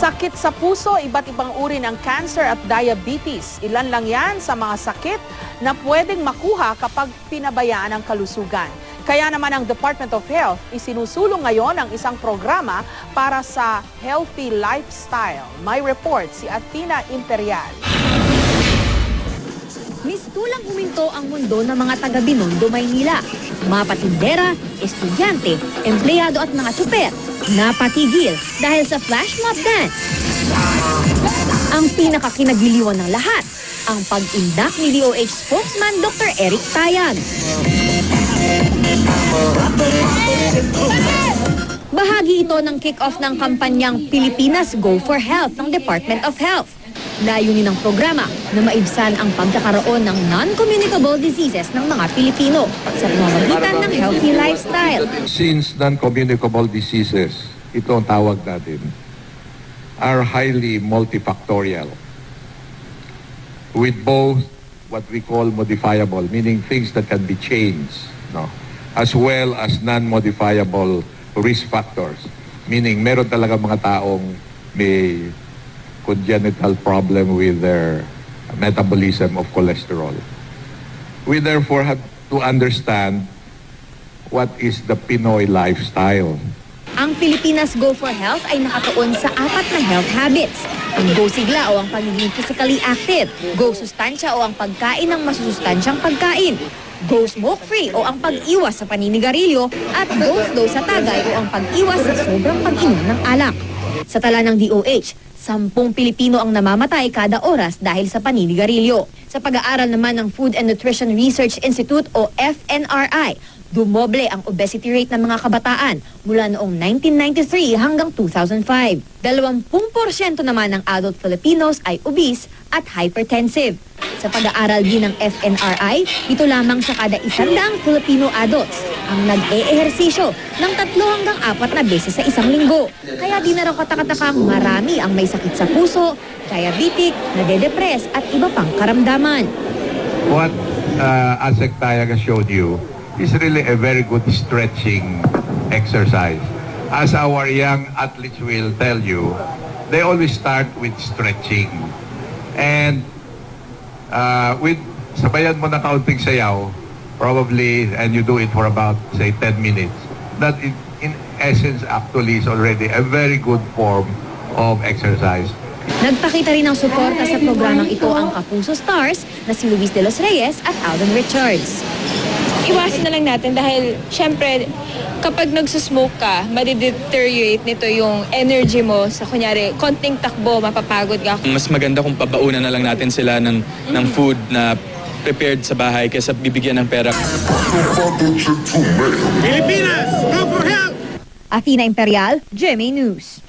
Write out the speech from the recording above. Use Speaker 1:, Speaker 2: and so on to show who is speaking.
Speaker 1: Sakit sa puso, iba't ibang uri ng cancer at diabetes. Ilan lang yan sa mga sakit na pwedeng makuha kapag pinabayaan ang kalusugan. Kaya naman ang Department of Health isinusulong ngayon ang isang programa para sa healthy lifestyle. May report si Athena Imperial.
Speaker 2: Mistulang huminto ang mundo ng mga taga-Binondo, Maynila. Mga patindera, estudyante, empleyado at mga tsuper napatigil dahil sa flash mob dance. Ang pinakakinagiliwan ng lahat, ang pag-indak ni DOH spokesman Dr. Eric Tayag. Bahagi ito ng kick-off ng kampanyang Pilipinas Go for Health ng Department of Health. Layunin ng programa na maibsan ang pagkakaroon ng non-communicable diseases ng mga Pilipino sa pamamagitan ng healthy lifestyle.
Speaker 3: Since non-communicable diseases, ito ang tawag natin, are highly multifactorial with both what we call modifiable, meaning things that can be changed, no? As well as non-modifiable risk factors, meaning meron talaga mga taong may congenital problem with their metabolism of cholesterol. We therefore have to understand what is the Pinoy lifestyle.
Speaker 2: Ang Pilipinas Go for Health ay nakatuon sa 4 na health habits. Ang Go Sigla o ang pagiging physically active, Go Sustansya o ang pagkain ng masusustansyang pagkain, Go Smoke Free o ang pag-iwas sa paninigarilyo, at Go Slow sa tagay o ang pag-iwas sa sobrang pag-inom ng alak. Sa tala ng DOH, 10 Pilipino ang namamatay kada oras dahil sa paninigarilyo. Sa pag-aaral naman ng Food and Nutrition Research Institute o FNRI, dumoble ang obesity rate ng mga kabataan mula noong 1993 hanggang 2005. 20% naman ng adult Filipinos ay obese at hypertensive. Sa pag-aaral din ng FNRI, ito lamang sa kada 100 Filipino adults ang nag-e-ehersisyo ng 3 hanggang 4 na beses sa isang linggo. Kaya di na raw katakatakang marami ang may sakit sa puso, diabetic, nade-depress at iba pang karamdaman.
Speaker 3: What Asek Tayag showed you is really a very good stretching exercise. As our young athletes will tell you, they always start with stretching. And with sabayan mo na kaunting sayaw, probably, and you do it for about, say, 10 minutes, that in essence actually is already a very good form of exercise.
Speaker 2: Nagpakita rin ng suporta sa programang ito ang Kapuso Stars na si Luis de los Reyes at Alden Richards.
Speaker 4: Iwasan na lang natin dahil syempre kapag nagsusmoke ka, madideteriorate nito yung energy mo. Sa kunyari, konting takbo, mapapagod ka.
Speaker 5: Mas maganda kung papaunan na lang natin sila ng food na prepared sa bahay kaysa bibigyan ng pera.
Speaker 6: Pilipinas, Go for Health!
Speaker 2: Athena Imperial, GMA News.